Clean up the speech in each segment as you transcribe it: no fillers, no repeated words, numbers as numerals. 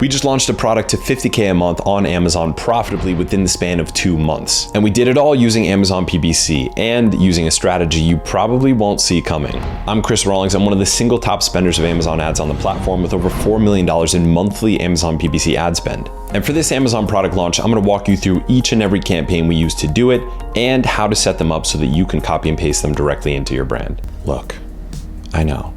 We just launched a product to 50K a month on Amazon profitably within the span of 2 months. And we did it all using Amazon PPC and using a strategy you probably won't see coming. I'm Chris Rawlings. I'm one of the single top spenders of Amazon ads on the platform with over $4 million in monthly Amazon PPC ad spend. And for this Amazon product launch, I'm gonna walk you through each and every campaign we use to do it and how to set them up so that you can copy and paste them directly into your brand. Look, I know,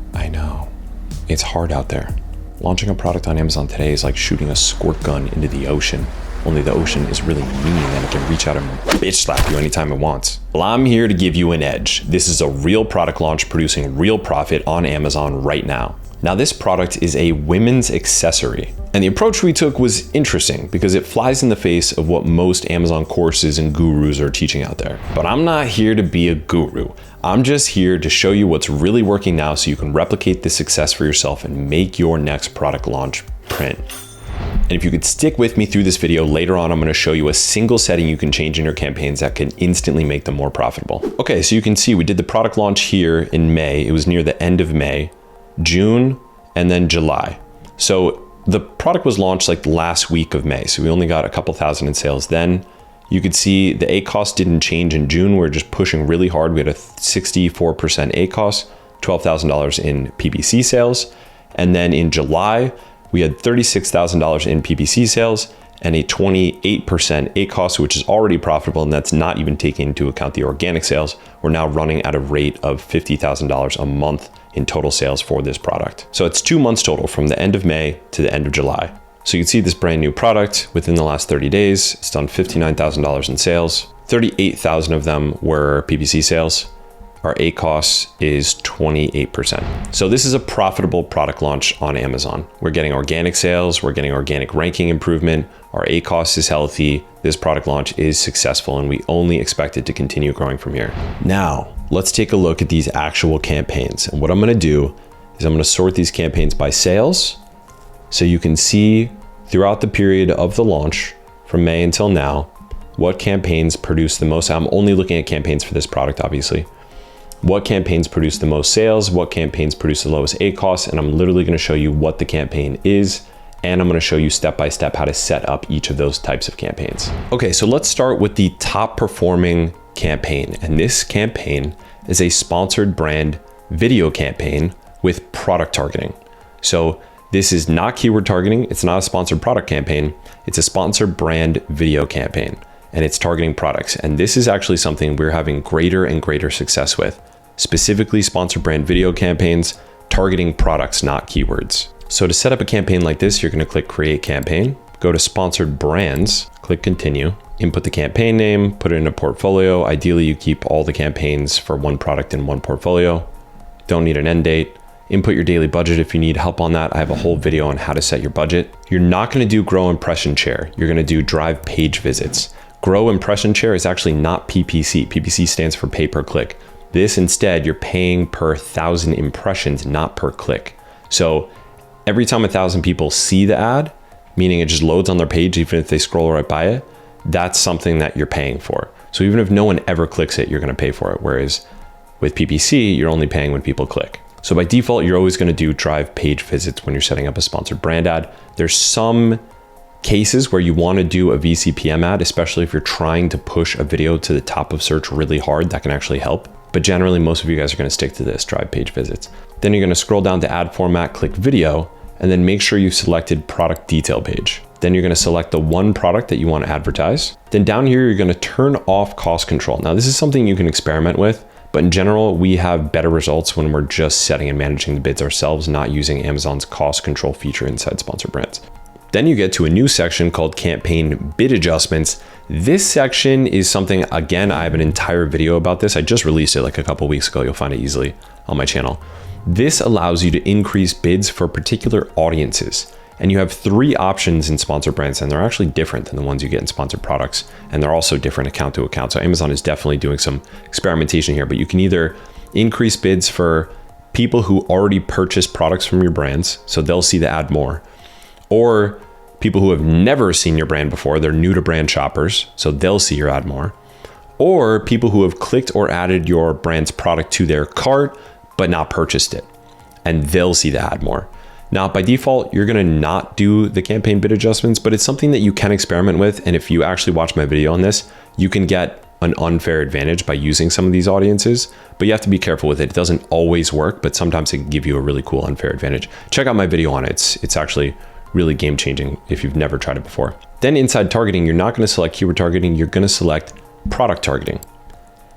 it's hard out there. Launching a product on Amazon today is like shooting a squirt gun into the ocean, only the ocean is really mean and it can reach out and bitch slap you anytime it wants. Well, I'm here to give you an edge. This is a real product launch producing real profit on Amazon right now. Now, this product is a women's accessory, and the approach we took was interesting because it flies in the face of what most Amazon courses and gurus are teaching out there. But I'm not here to be a guru. I'm just here to show you what's really working now so you can replicate this success for yourself and make your next product launch print. And if you could stick with me through this video, later on I'm going to show you a single setting you can change in your campaigns that can instantly make them more profitable. Okay, so you can see we did the product launch here in May. It was near the end of May, June, and then July. So the product was launched like last week of May. So we only got a couple thousand in sales then. You could see the ACoS didn't change in June. We were just pushing really hard. We had a 64% ACoS, $12,000 in PPC sales. And then in July, we had $36,000 in PPC sales and a 28% ACoS, which is already profitable, and that's not even taking into account the organic sales. We're now running at a rate of $50,000 a month in total sales for this product. So it's 2 months total from the end of May to the end of July. So you can see this brand new product within the last 30 days, it's done $59,000 in sales. 38,000 of them were PPC sales. Our ACoS is 28%. So this is a profitable product launch on Amazon. We're getting organic sales, we're getting organic ranking improvement, our ACoS is healthy, this product launch is successful, and we only expect it to continue growing from here. Now, let's take a look at these actual campaigns. And what I'm gonna do is I'm gonna sort these campaigns by sales so you can see throughout the period of the launch from May until now, what campaigns produce the most. I'm only looking at campaigns for this product, obviously. What campaigns produce the most sales, what campaigns produce the lowest ACoS, and I'm literally gonna show you what the campaign is, and I'm gonna show you step-by-step how to set up each of those types of campaigns. Okay, so let's start with the top performing campaign. And this campaign is a sponsored brand video campaign with product targeting. So this is not keyword targeting, it's not a sponsored product campaign, it's a sponsored brand video campaign. And it's targeting products. And this is actually something we're having greater and greater success with, specifically sponsored brand video campaigns, targeting products, not keywords. So to set up a campaign like this, you're gonna click Create Campaign, go to Sponsored Brands, click Continue, input the campaign name, put it in a portfolio. Ideally, you keep all the campaigns for one product in one portfolio. Don't need an end date. Input your daily budget if you need help on that. I have a whole video on how to set your budget. You're not gonna do Grow Impression Share. You're gonna do Drive Page Visits. Grow Impression Share is actually not PPC. PPC stands for pay per click. This instead, you're paying per 1,000 impressions, not per click. So every time 1,000 people see the ad, meaning it just loads on their page, even if they scroll right by it, that's something that you're paying for. So even if no one ever clicks it, you're gonna pay for it. Whereas with PPC, you're only paying when people click. So by default, you're always gonna do Drive Page Visits when you're setting up a sponsored brand ad. There's some cases where you want to do a VCPM ad, especially if you're trying to push a video to the top of search really hard, that can actually help. But generally, most of you guys are going to stick to this, Drive Page Visits. Then you're going to scroll down to Ad Format, click Video, and then make sure you've selected Product Detail Page. Then you're going to select the one product that you want to advertise. Then down here, you're going to turn off cost control. Now, this is something you can experiment with, but in general, we have better results when we're just setting and managing the bids ourselves, not using Amazon's cost control feature inside Sponsored Brands. Then you get to a new section called Campaign Bid Adjustments. This section is something, again, I have an entire video about this. I just released it like a couple weeks ago. You'll find it easily on my channel. This allows you to increase bids for particular audiences. And you have 3 options in Sponsored Brands, and they're actually different than the ones you get in sponsored products. And they're also different account to account. So Amazon is definitely doing some experimentation here, but you can either increase bids for people who already purchase products from your brands, so they'll see the ad more, or people who have never seen your brand before, they're new to brand shoppers, so they'll see your ad more, or people who have clicked or added your brand's product to their cart, but not purchased it, and they'll see the ad more. Now, by default, you're gonna not do the campaign bid adjustments, but it's something that you can experiment with. And if you actually watch my video on this, you can get an unfair advantage by using some of these audiences, but you have to be careful with it. It doesn't always work, but sometimes it can give you a really cool unfair advantage. Check out my video on it. It's actually really game changing if you've never tried it before. Then inside targeting, you're not gonna select keyword targeting, you're gonna select product targeting.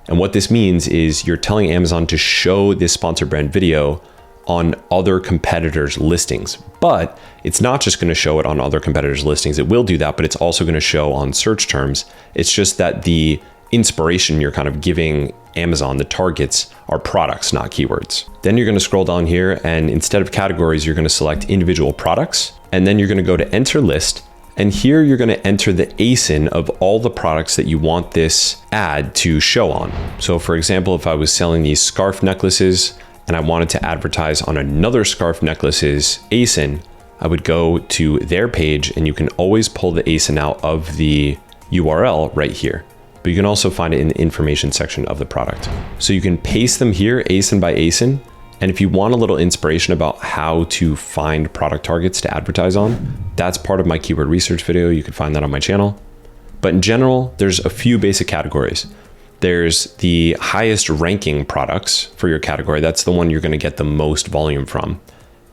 And what this means is you're telling Amazon to show this sponsored brand video on other competitors' listings, but it's not just gonna show it on other competitors' listings. It will do that, but it's also gonna show on search terms. It's just that the inspiration you're kind of giving Amazon, the targets, are products, not keywords. Then you're gonna scroll down here, and instead of categories, you're gonna select individual products, and then you're gonna go to enter list, and here you're gonna enter the ASIN of all the products that you want this ad to show on. So for example, if I was selling these scarf necklaces and I wanted to advertise on another scarf necklace's ASIN, I would go to their page, and you can always pull the ASIN out of the URL right here. But you can also find it in the information section of the product. So you can paste them here, ASIN by ASIN. And if you want a little inspiration about how to find product targets to advertise on, that's part of my keyword research video. You can find that on my channel. But in general, there's a few basic categories. There's the highest ranking products for your category. That's the one you're gonna get the most volume from.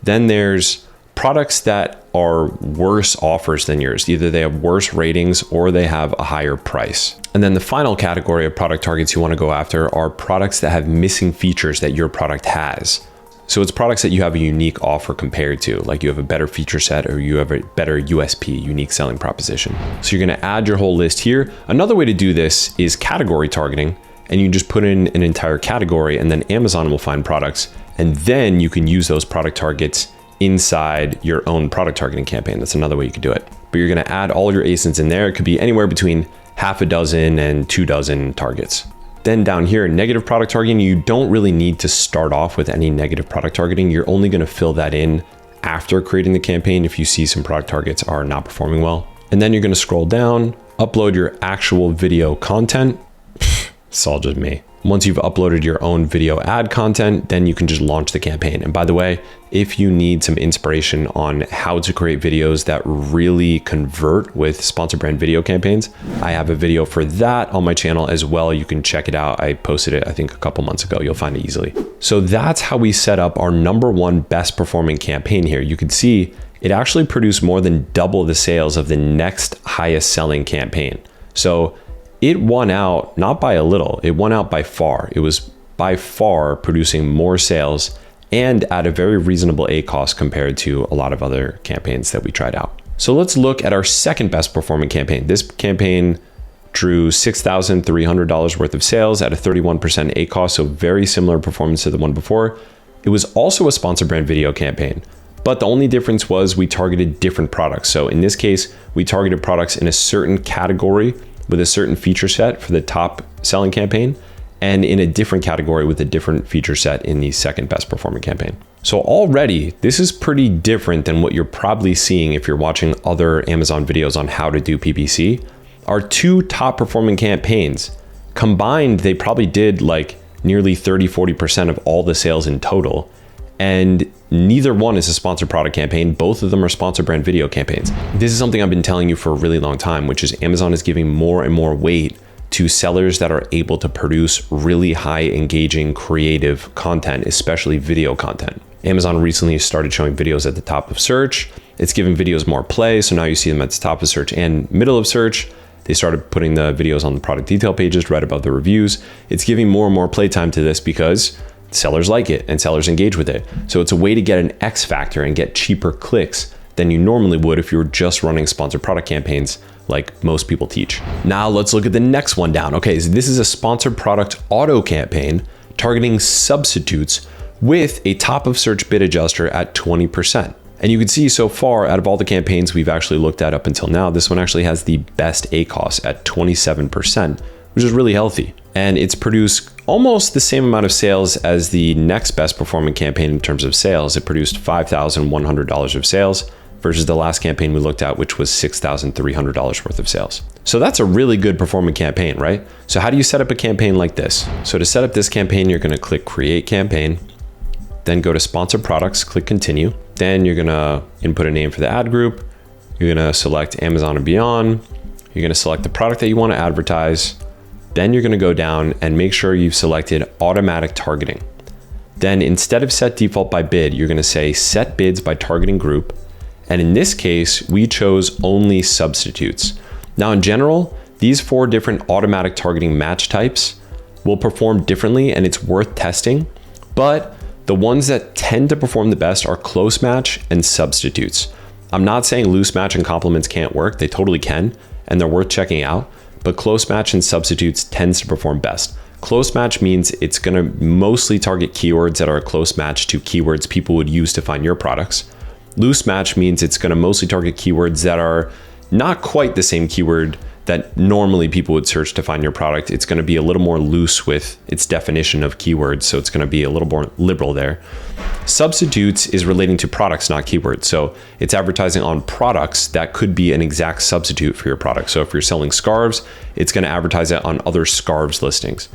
Then there's products that are worse offers than yours. Either they have worse ratings or they have a higher price. And then the final category of product targets you want to go after are products that have missing features that your product has. So it's products that you have a unique offer compared to, like you have a better feature set or you have a better USP, unique selling proposition. So you're going to add your whole list here. Another way to do this is category targeting, and you just put in an entire category, and then Amazon will find products, and then you can use those product targets inside your own product targeting campaign. That's another way you could do it. But you're gonna add all your ASINs in there. It could be anywhere between half a dozen and 24 targets. Then down here, negative product targeting, you don't really need to start off with any negative product targeting. You're only gonna fill that in after creating the campaign if you see some product targets are not performing well. And then you're gonna scroll down, upload your actual video content. It's all just me. Once you've uploaded your own video ad content, then you can just launch the campaign. And by the way, if you need some inspiration on how to create videos that really convert with sponsored brand video campaigns, I have a video for that on my channel as well. You can check it out. I posted it, I think, a couple months ago. You'll find it easily. So that's how we set up our #1 best performing campaign here. You can see it actually produced more than double the sales of the next highest selling campaign. So it won out, not by a little, it won out by far. It was by far producing more sales and at a very reasonable ACoS compared to a lot of other campaigns that we tried out. So let's look at our second best performing campaign. This campaign drew $6,300 worth of sales at a 31% ACoS, so very similar performance to the one before. It was also a sponsored brand video campaign, but the only difference was we targeted different products. So in this case, we targeted products in a certain category with a certain feature set for the top selling campaign, and in a different category with a different feature set in the second best performing campaign. So already, this is pretty different than what you're probably seeing if you're watching other Amazon videos on how to do PPC. Our two top performing campaigns combined, they probably did like nearly 30-40% of all the sales in total. And neither one is a sponsored product campaign. Both of them are sponsored brand video campaigns. This is something I've been telling you for a really long time, which is Amazon is giving more and more weight to sellers that are able to produce really high engaging creative content, especially video content. Amazon recently started showing videos at the top of search. It's giving videos more play. So now you see them at the top of search and middle of search. They started putting the videos on the product detail pages right above the reviews. It's giving more and more playtime to this because sellers like it and sellers engage with it. So it's a way to get an X factor and get cheaper clicks than you normally would if you were just running sponsored product campaigns like most people teach. Now let's look at the next one down. Okay, so this is a sponsored product auto campaign targeting substitutes with a top of search bid adjuster at 20%. And you can see so far out of all the campaigns we've actually looked at up until now, this one actually has the best ACoS at 27%, which is really healthy. And it's produced almost the same amount of sales as the next best performing campaign in terms of sales. It produced $5,100 of sales versus the last campaign we looked at, which was $6,300 worth of sales. So that's a really good performing campaign, right? So how do you set up a campaign like this? So to set up this campaign, you're gonna click Create Campaign. Then go to sponsor products, click continue. Then you're gonna input a name for the ad group. You're gonna select Amazon and Beyond. You're gonna select the product that you wanna advertise. Then you're gonna go down and make sure you've selected automatic targeting. Then instead of set default by bid, you're gonna say set bids by targeting group. And in this case, we chose only substitutes. Now in general, these 4 different automatic targeting match types will perform differently, and it's worth testing, but the ones that tend to perform the best are close match and substitutes. I'm not saying loose match and complements can't work, they totally can, and they're worth checking out, but close match and substitutes tends to perform best. Close match means it's gonna mostly target keywords that are a close match to keywords people would use to find your products. Loose match means it's gonna mostly target keywords that are not quite the same keyword that normally people would search to find your product. It's gonna be a little more loose with its definition of keywords, so it's gonna be a little more liberal there. Substitutes is relating to products, not keywords. So it's advertising on products that could be an exact substitute for your product. So if you're selling scarves, it's gonna advertise it on other scarves listings.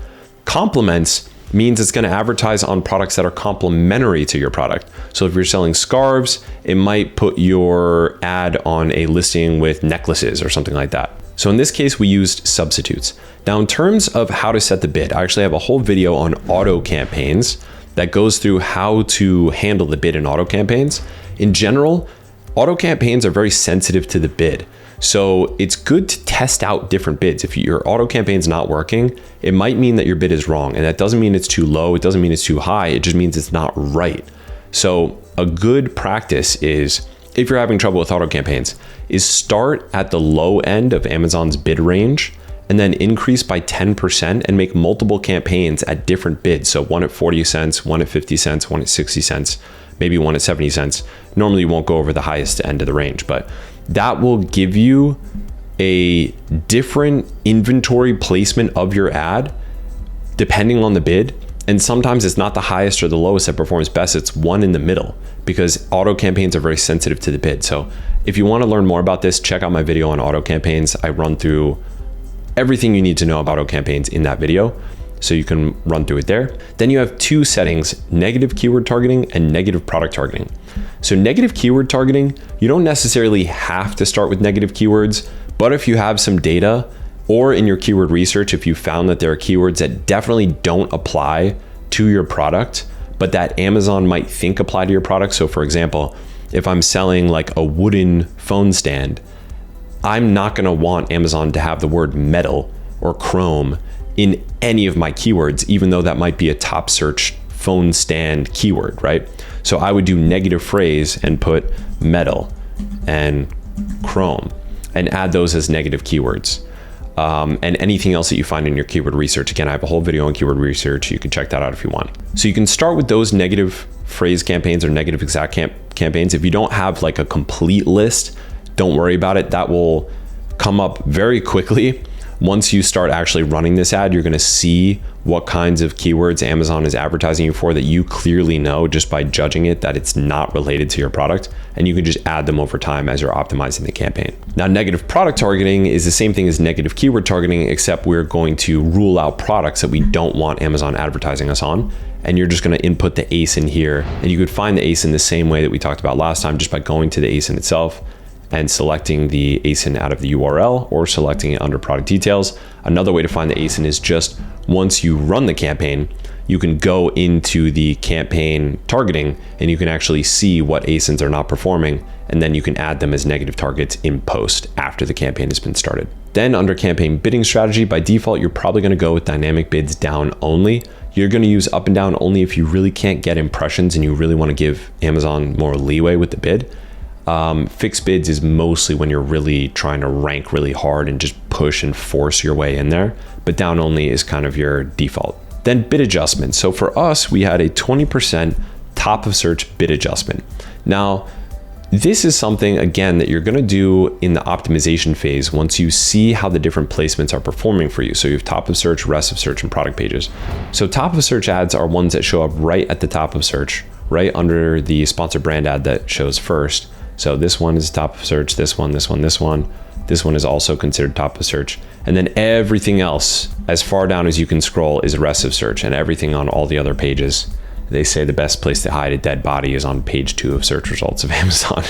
Complements means it's gonna advertise on products that are complementary to your product. So if you're selling scarves, it might put your ad on a listing with necklaces or something like that. So in this case, we used substitutes. Now, in terms of how to set the bid, I actually have a whole video on auto campaigns that goes through how to handle the bid in auto campaigns. In general, auto campaigns are very sensitive to the bid. So it's good to test out different bids. If your auto campaign's not working, it might mean that your bid is wrong. And that doesn't mean it's too low. It doesn't mean it's too high. It just means it's not right. So a good practice is, if you're having trouble with auto campaigns, is start at the low end of Amazon's bid range and then increase by 10% and make multiple campaigns at different bids. So one at 40 cents, one at 50 cents, one at 60 cents, maybe one at 70 cents. Normally you won't go over the highest end of the range, but that will give you a different inventory placement of your ad depending on the bid. And sometimes it's not the highest or the lowest that performs best, it's one in the middle, because auto campaigns are very sensitive to the bid. So if you want to learn more about this, check out my video on auto campaigns. I run through everything you need to know about auto campaigns in that video, so you can run through it there. Then you have 2 settings, negative keyword targeting and negative product targeting. So negative keyword targeting, you don't necessarily have to start with negative keywords, but if you have some data, or in your keyword research, if you found that there are keywords that definitely don't apply to your product, but that Amazon might think apply to your product. So for example, if I'm selling like a wooden phone stand, I'm not gonna want Amazon to have the word metal or chrome in any of my keywords, even though that might be a top search phone stand keyword, right? So I would do negative phrase and put metal and chrome and add those as negative keywords. And anything else that you find in your keyword research. Again, I have a whole video on keyword research. You can check that out if you want. So you can start with those negative phrase campaigns or negative exact campaigns. If you don't have like a complete list, don't worry about it. That will come up very quickly. Once you start actually running this ad, you're gonna see what kinds of keywords Amazon is advertising you for that you clearly know just by judging it that it's not related to your product, and you can just add them over time as you're optimizing the campaign. Now, negative product targeting is the same thing as negative keyword targeting, except we're going to rule out products that we don't want Amazon advertising us on, and you're just gonna input the ASIN here, and you could find the ASIN the same way that we talked about last time, just by going to the ASIN itself and selecting the ASIN out of the URL or selecting it under product details. Another way to find the ASIN is just once you run the campaign, you can go into the campaign targeting and you can actually see what ASINs are not performing, and then you can add them as negative targets in post after the campaign has been started. Then under campaign bidding strategy, by default, you're probably gonna go with dynamic bids down only. You're gonna use up and down only if you really can't get impressions and you really wanna give Amazon more leeway with the bid. Fixed bids is mostly when you're really trying to rank really hard and just push and force your way in there, but down only is kind of your default. Then bid adjustment. So for us, we had a 20% top of search bid adjustment. Now, this is something, again, that you're gonna do in the optimization phase once you see how the different placements are performing for you. So you have top of search, rest of search, and product pages. So top of search ads are ones that show up right at the top of search, right under the sponsored brand ad that shows first. So this one is top of search, this one, this one, this one. This one is also considered top of search. And then everything else, as far down as you can scroll, is rest of search, and everything on all the other pages They say the best place to hide a dead body is on page 2 of search results of Amazon.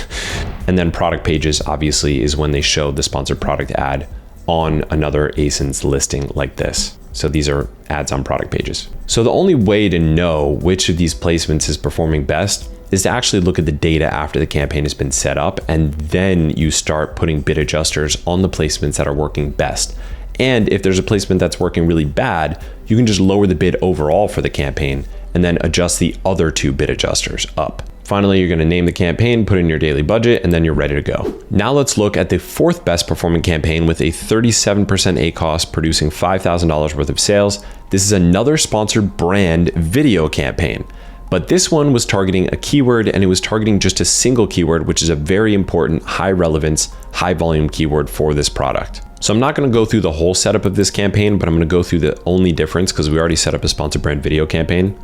And then product pages obviously is when they show the sponsored product ad on another ASIN's listing like this. So these are ads on product pages. So the only way to know which of these placements is performing best is to actually look at the data after the campaign has been set up, and then you start putting bid adjusters on the placements that are working best. And if there's a placement that's working really bad, you can just lower the bid overall for the campaign and then adjust the other 2 bid adjusters up. Finally, you're gonna name the campaign, put in your daily budget, and then you're ready to go. Now let's look at the 4th best performing campaign with a 37% ACoS producing $5,000 worth of sales. This is another sponsored brand video campaign, but this one was targeting a keyword, and it was targeting just a single keyword, which is a very important high relevance, high volume keyword for this product. So I'm not gonna go through the whole setup of this campaign, but I'm gonna go through the only difference because we already set up a sponsored brand video campaign.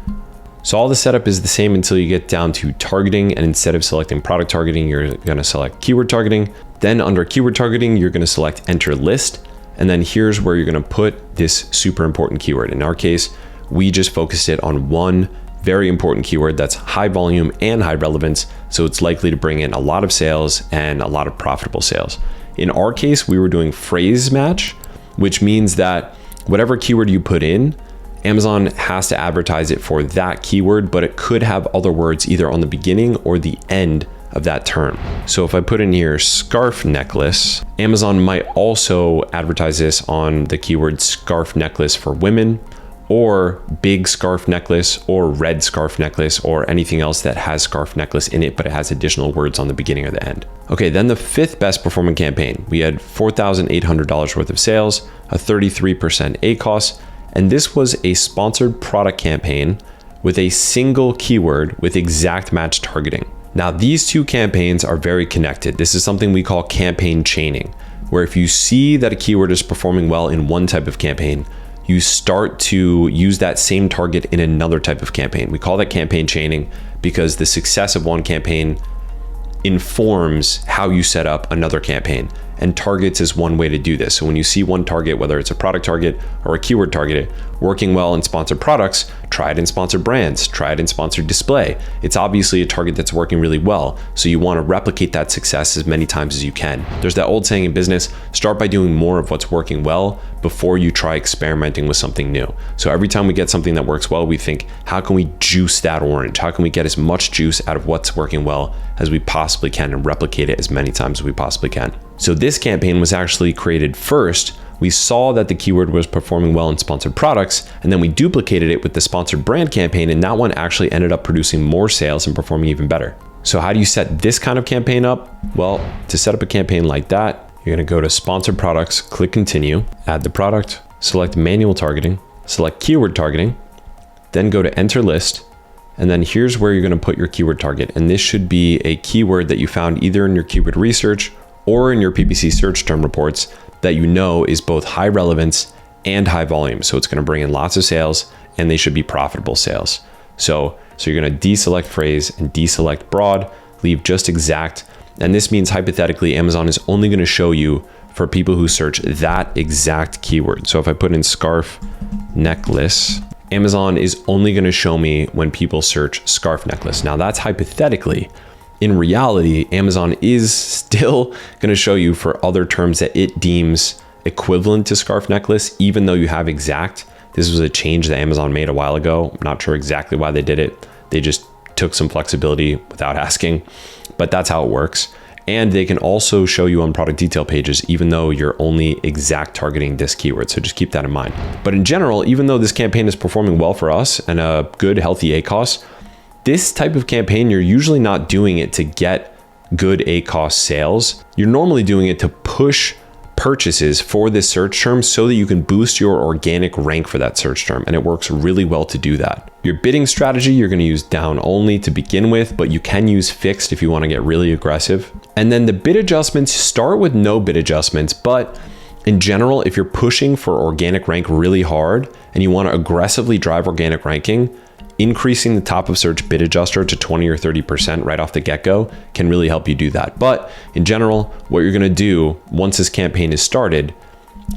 So all the setup is the same until you get down to targeting, and instead of selecting product targeting, you're gonna select keyword targeting. Then under keyword targeting, you're gonna select enter list. And then here's where you're gonna put this super important keyword. In our case, we just focused it on one very important keyword that's high volume and high relevance. So it's likely to bring in a lot of sales and a lot of profitable sales. In our case, we were doing phrase match, which means that whatever keyword you put in, Amazon has to advertise it for that keyword, but it could have other words either on the beginning or the end of that term. So if I put in here scarf necklace, Amazon might also advertise this on the keyword scarf necklace for women, or big scarf necklace, or red scarf necklace, or anything else that has scarf necklace in it, but it has additional words on the beginning or the end. Okay, then the 5th best performing campaign, we had $4,800 worth of sales, a 33% ACoS, and this was a sponsored product campaign with a single keyword with exact match targeting. Now, these 2 campaigns are very connected. This is something we call campaign chaining, where if you see that a keyword is performing well in one type of campaign, you start to use that same target in another type of campaign. We call that campaign chaining because the success of one campaign informs how you set up another campaign, and targets is one way to do this. So when you see one target, whether it's a product target or a keyword target, working well in sponsored products, try it in sponsored brands, try it in sponsored display. It's obviously a target that's working really well, so you want to replicate that success as many times as you can. There's that old saying in business, start by doing more of what's working well before you try experimenting with something new. So every time we get something that works well, we think, how can we juice that orange? How can we get as much juice out of what's working well as we possibly can and replicate it as many times as we possibly can? So this campaign was actually created first. We saw that the keyword was performing well in sponsored products, and then we duplicated it with the sponsored brand campaign, and that one actually ended up producing more sales and performing even better. So how do you set this kind of campaign up? Well, to set up a campaign like that, you're gonna go to sponsored products, click continue, add the product, select manual targeting, select keyword targeting, then go to enter list, and then here's where you're gonna put your keyword target. And this should be a keyword that you found either in your keyword research or in your PPC search term reports that you know is both high relevance and high volume. So it's gonna bring in lots of sales, and they should be profitable sales. So you're gonna deselect phrase and deselect broad, leave just exact. And this means hypothetically, Amazon is only gonna show you for people who search that exact keyword. So if I put in scarf necklace, Amazon is only gonna show me when people search scarf necklace. Now that's hypothetically. In reality, Amazon is still gonna show you for other terms that it deems equivalent to scarf necklace, even though you have exact. This was a change that Amazon made a while ago. I'm not sure exactly why they did it. They just took some flexibility without asking, but that's how it works. And they can also show you on product detail pages, even though you're only exact targeting this keyword. So just keep that in mind. But in general, even though this campaign is performing well for us and a good, healthy ACoS, this type of campaign, you're usually not doing it to get good ACoS sales. You're normally doing it to push purchases for this search term so that you can boost your organic rank for that search term. And it works really well to do that. Your bidding strategy, you're going to use down only to begin with, but you can use fixed if you want to get really aggressive. And then the bid adjustments, start with no bid adjustments. But in general, if you're pushing for organic rank really hard and you want to aggressively drive organic ranking, increasing the top of search bid adjuster to 20 or 30% right off the get-go can really help you do that. But in general, what you're gonna do once this campaign is started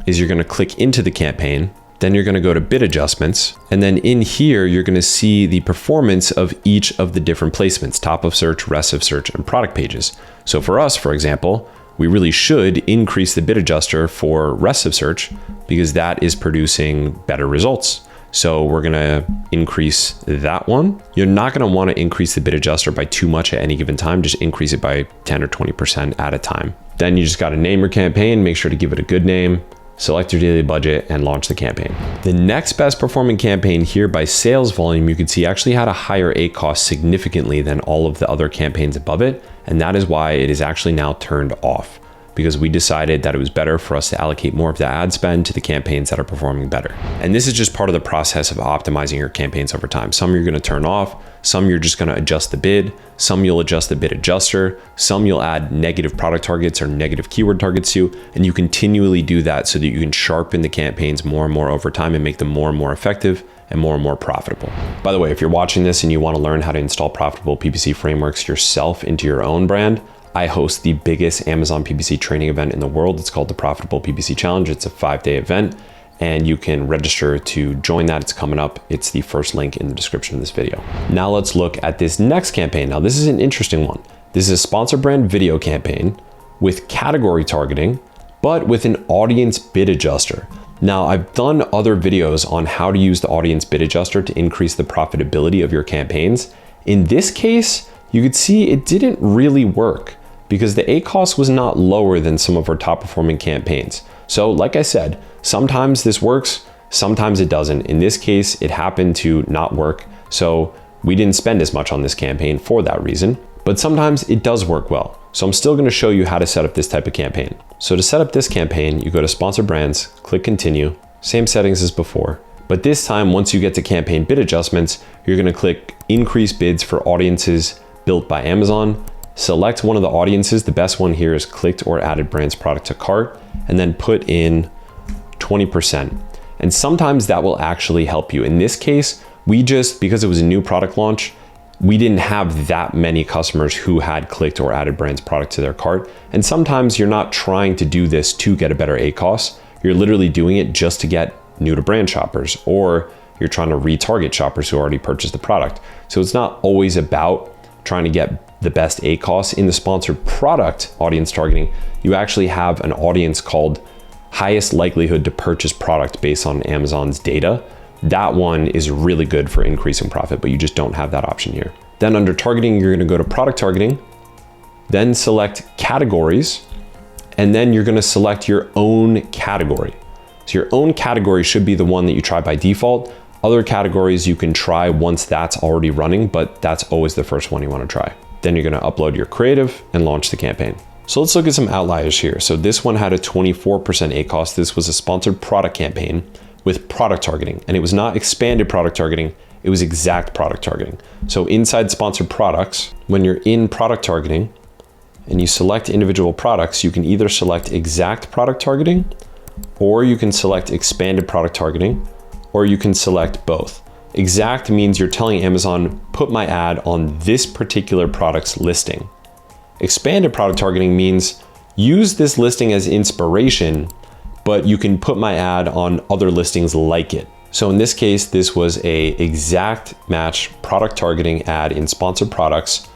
is you're gonna click into the campaign, Then you're gonna go to bid adjustments. And then in here, you're gonna see the performance of each of the different placements, top of search, rest of search, and product pages. So for us, for example, we really should increase the bid adjuster for rest of search because that is producing better results. So we're gonna increase that one. You're not gonna wanna increase the bid adjuster by too much at any given time, just increase it by 10 or 20% at a time. Then you just gotta name your campaign, make sure to give it a good name, select your daily budget, and launch the campaign. The next best performing campaign here by sales volume, you can see actually had a higher ACoS significantly than all of the other campaigns above it. And that is why it is actually now turned off, because we decided that it was better for us to allocate more of the ad spend to the campaigns that are performing better. And this is just part of the process of optimizing your campaigns over time. Some you're gonna turn off, some you're just gonna adjust the bid, some you'll adjust the bid adjuster, some you'll add negative product targets or negative keyword targets to, and you continually do that so that you can sharpen the campaigns more and more over time and make them more and more effective and more profitable. By the way, if you're watching this and you wanna learn how to install profitable PPC frameworks yourself into your own brand, I host the biggest Amazon PPC training event in the world. It's called the Profitable PPC Challenge. It's a 5-day event and you can register to join that. It's coming up. It's the first link in the description of this video. Now let's look at this next campaign. Now this is an interesting one. This is a sponsor brand video campaign with category targeting, but with an audience bid adjuster. Now I've done other videos on how to use the audience bid adjuster to increase the profitability of your campaigns. In this case, you could see it didn't really work because the ACoS was not lower than some of our top performing campaigns. So like I said, sometimes this works, sometimes it doesn't. In this case, it happened to not work. So we didn't spend as much on this campaign for that reason, but sometimes it does work well. So I'm still gonna show you how to set up this type of campaign. So to set up this campaign, you go to sponsor brands, click continue, same settings as before. But this time, once you get to campaign bid adjustments, you're gonna click increase bids for audiences built by Amazon. Select one of the audiences. The best one here is clicked or added brands product to cart, and then put in 20%. And sometimes that will actually help you. In this case, because it was a new product launch, we didn't have that many customers who had clicked or added brands product to their cart. And sometimes you're not trying to do this to get a better ACoS. You're literally doing it just to get new to brand shoppers, or you're trying to retarget shoppers who already purchased the product. So it's not always about trying to get the best ACoS. In the sponsored product audience targeting, you actually have an audience called highest likelihood to purchase product based on Amazon's data. That one is really good for increasing profit, but you just don't have that option here. Then under targeting, you're gonna go to product targeting, then select categories, and then you're gonna select your own category. So your own category should be the one that you try by default. Other categories you can try once that's already running, but that's always the first one you wanna try. Then you're gonna upload your creative and launch the campaign. So let's look at some outliers here. So this one had a 24% ACoS. This was a sponsored product campaign with product targeting, and it was not expanded product targeting, it was exact product targeting. So inside sponsored products, when you're in product targeting and you select individual products, you can either select exact product targeting, or you can select expanded product targeting, or you can select both. Exact means you're telling Amazon, put my ad on this particular product's listing. Expanded product targeting means use this listing as inspiration, but you can put my ad on other listings like it. So in this case, this was a exact match product targeting ad in sponsored products,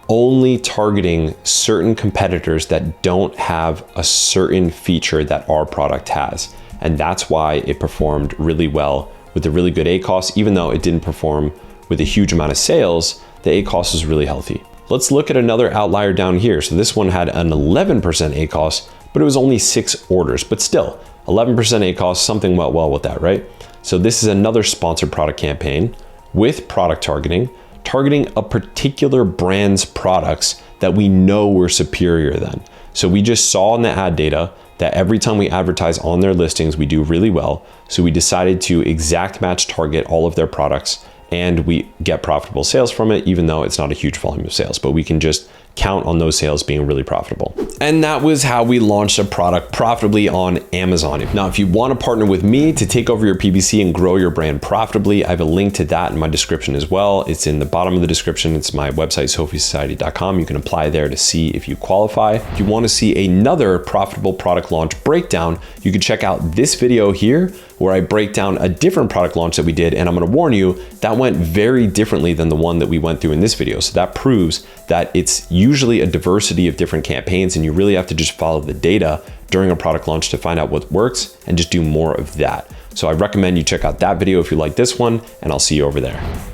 only targeting certain competitors that don't have a certain feature that our product has. And that's why it performed really well with a really good ACoS. Even though it didn't perform with a huge amount of sales, the ACoS was really healthy. Let's look at another outlier down here. So this one had an 11% ACoS, but it was only 6 orders, but still 11% ACoS, something went well with that, right? So this is another sponsored product campaign with product targeting, targeting a particular brand's products that we know were superior than. So we just saw in the ad data that every time we advertise on their listings, we do really well. So we decided to exact match target all of their products, and we get profitable sales from it, even though it's not a huge volume of sales, but we can just count on those sales being really profitable. And that was how we launched a product profitably on Amazon. Now, if you want to partner with me to take over your PPC and grow your brand profitably, I have a link to that in my description as well. It's in the bottom of the description. It's my website, sophiesociety.com. You can apply there to see if you qualify. If you want to see another profitable product launch breakdown, you can check out this video here where I break down a different product launch that we did. And I'm going to warn you, that went very differently than the one that we went through in this video. So that proves that it's usually a diversity of different campaigns, and you really have to just follow the data during a product launch to find out what works and just do more of that. So I recommend you check out that video if you like this one, and I'll see you over there.